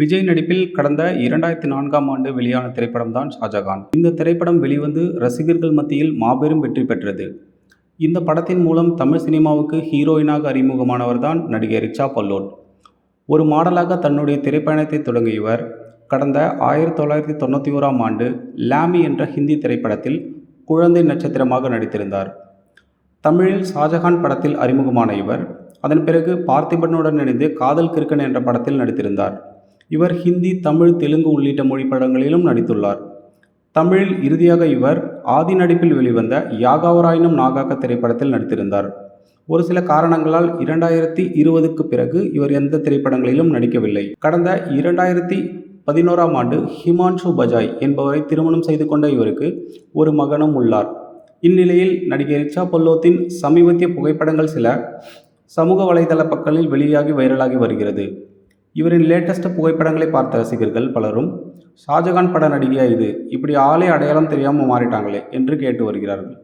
விஜய் நடிப்பில் கடந்த 2004ஆம் ஆண்டு வெளியான திரைப்படம் தான் ஷாஜகான். இந்த திரைப்படம் வெளிவந்து ரசிகர்கள் மத்தியில் மாபெரும் வெற்றி பெற்றது. இந்த படத்தின் மூலம் தமிழ் சினிமாவுக்கு ஹீரோயினாக அறிமுகமானவர் தான் நடிகை ரிச்சா பல்லோன். ஒரு மாடலாக தன்னுடைய திரைப்பயணத்தை தொடங்கிய இவர், கடந்த 1991ஆம் ஆண்டு லாமி என்ற ஹிந்தி திரைப்படத்தில் குழந்தை நட்சத்திரமாக நடித்திருந்தார். தமிழில் ஷாஜகான் படத்தில் அறிமுகமான இவர், அதன் பிறகு பார்த்திபனுடன் இணைந்து காதல் கிறுக்கன் என்ற படத்தில் நடித்திருந்தார். இவர் ஹிந்தி, தமிழ், தெலுங்கு உள்ளிட்ட மொழி படங்களிலும் நடித்துள்ளார். தமிழில் இறுதியாக இவர் ஆதி நடிப்பில் வெளிவந்த யாகாவராயினும் நாகாக்க திரைப்படத்தில் நடித்திருந்தார். ஒரு சில காரணங்களால் 2020க்கு பிறகு இவர் எந்த திரைப்படங்களிலும் நடிக்கவில்லை. கடந்த 2011ஆம் ஆண்டு ஹிமான்ஷு பஜாய் என்பவரை திருமணம் செய்து கொண்ட இவருக்கு ஒரு மகனும் உள்ளார். இந்நிலையில் நடிகை ரிச்சா பல்லோத்தின் சமீபத்திய புகைப்படங்கள் சில சமூக வலைதள பக்கங்களில் வெளியாகி வைரலாகி வருகிறது. இவரின் லேட்டஸ்ட் புகைப்படங்களை பார்த்த ரசிகர்கள் பலரும், ஷாஜகான் பட நடிகையா இது, இப்படி ஆளே அடையாளம் தெரியாமல் மாறிட்டாங்களே என்று கேட்டு வருகிறார்கள்.